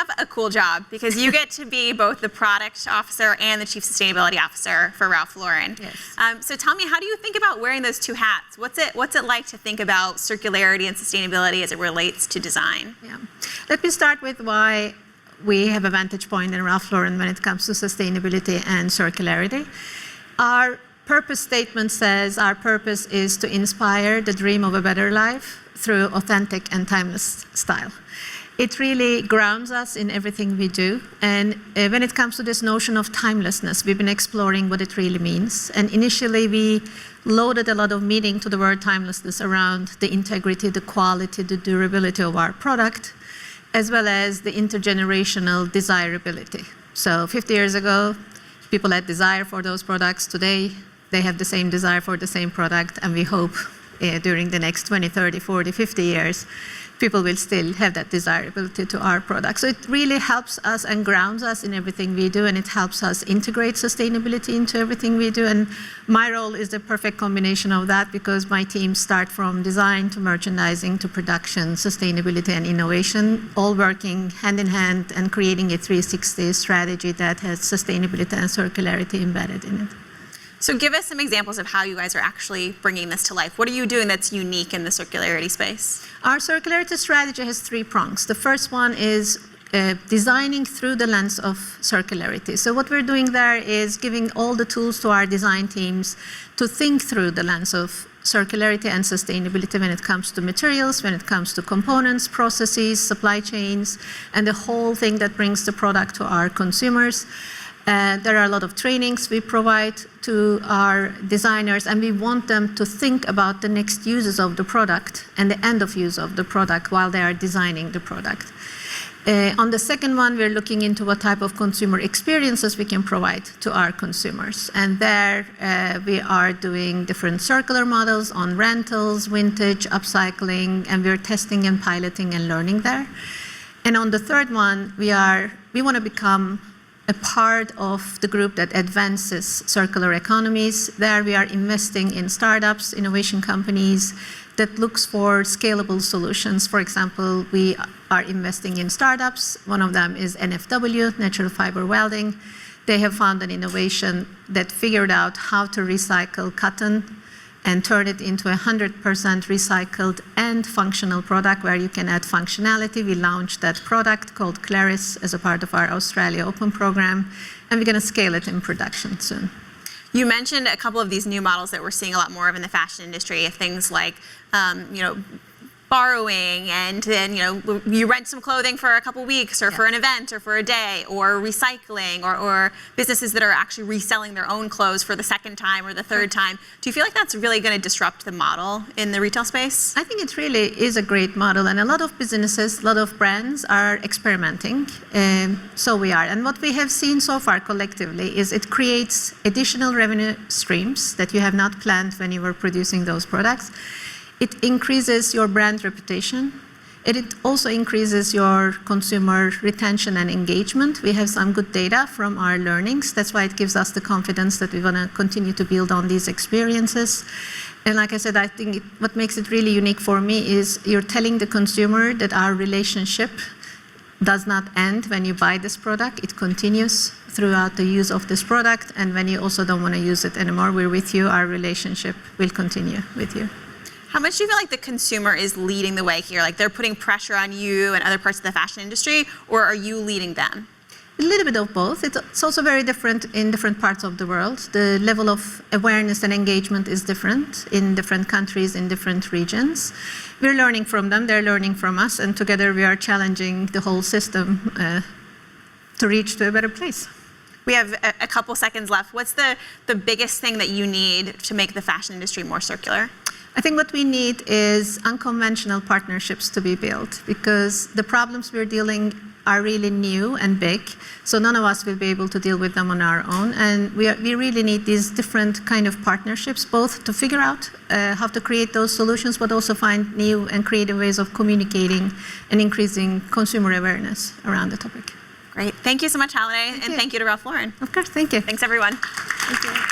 have a cool job because you get to be both the product officer and the chief sustainability officer for Ralph Lauren. Yes. So tell me, how do you think about wearing those two hats? What's it like to think about circularity and sustainability as it relates to design? Yeah. Let me start with why we have a vantage point in Ralph Lauren when it comes to sustainability and circularity. Our purpose statement says our purpose is to inspire the dream of a better life through authentic and timeless style. It really grounds us in everything we do. And when it comes to this notion of timelessness, we've been exploring what it really means. And initially, we loaded a lot of meaning to the word timelessness around the integrity, the quality, the durability of our product, as well as the intergenerational desirability. So 50 years ago, people had desire for those products. Today, they have the same desire for the same product, and we hope during the next 20, 30, 40, 50 years, people will still have that desirability to our products. So it really helps us and grounds us in everything we do, and it helps us integrate sustainability into everything we do. And my role is the perfect combination of that because my teams start from design to merchandising to production, sustainability and innovation, all working hand in hand and creating a 360 strategy that has sustainability and circularity embedded in it. So give us some examples of how you guys are actually bringing this to life. What are you doing that's unique in the circularity space? Our circularity strategy has 3 prongs. The first one is designing through the lens of circularity. So what we're doing there is giving all the tools to our design teams to think through the lens of circularity and sustainability when it comes to materials, when it comes to components, processes, supply chains, and the whole thing that brings the product to our consumers. There are a lot of trainings we provide to our designers, and we want them to think about the next uses of the product and the end of use of the product while they are designing the product. On the second one, we're looking into what type of consumer experiences we can provide to our consumers. And there we are doing different circular models on rentals, vintage, upcycling, and we're testing and piloting and learning there. And on the third one, we want to become a part of the group that advances circular economies. There we are investing in startups, innovation companies that looks for scalable solutions. For example, we are investing in startups. One of them is NFW, Natural Fiber Welding. They have found an innovation that figured out how to recycle cotton and turn it into 100% recycled and functional product where you can add functionality. We launched that product called Claris as a part of our Australia Open program, and we're going to scale it in production soon. You mentioned a couple of these new models that we're seeing a lot more of in the fashion industry, of things like, borrowing, and then you rent some clothing for a couple weeks or for an event or for a day, or recycling, or businesses that are actually reselling their own clothes for the second time or the third time. Do you feel like that's really going to disrupt the model in the retail space? I think it really is a great model, and a lot of businesses, a lot of brands are experimenting, so we are. And what we have seen so far collectively is it creates additional revenue streams that you have not planned when you were producing those products. It increases your brand reputation. It also increases your consumer retention and engagement. We have some good data from our learnings. That's why it gives us the confidence that we want to continue to build on these experiences. And like I said, I think what makes it really unique for me is you're telling the consumer that our relationship does not end when you buy this product. It continues throughout the use of this product. And when you also don't want to use it anymore, we're with you. Our relationship will continue with you. How much do you feel like the consumer is leading the way here? Like they're putting pressure on you and other parts of the fashion industry, or are you leading them? A little bit of both. It's also very different in different parts of the world. The level of awareness and engagement is different in different countries, in different regions. We're learning from them, they're learning from us, and together we are challenging the whole system to reach to a better place. We have a couple seconds left. What's the biggest thing that you need to make the fashion industry more circular? I think what we need is unconventional partnerships to be built, because the problems we're dealing are really new and big, so none of us will be able to deal with them on our own. And we really need these different kind of partnerships, both to figure out how to create those solutions, but also find new and creative ways of communicating and increasing consumer awareness around the topic. Great. Thank you so much, Holiday, and thank you to Ralph Lauren. Of course, thank you. Thanks, everyone. Thank you.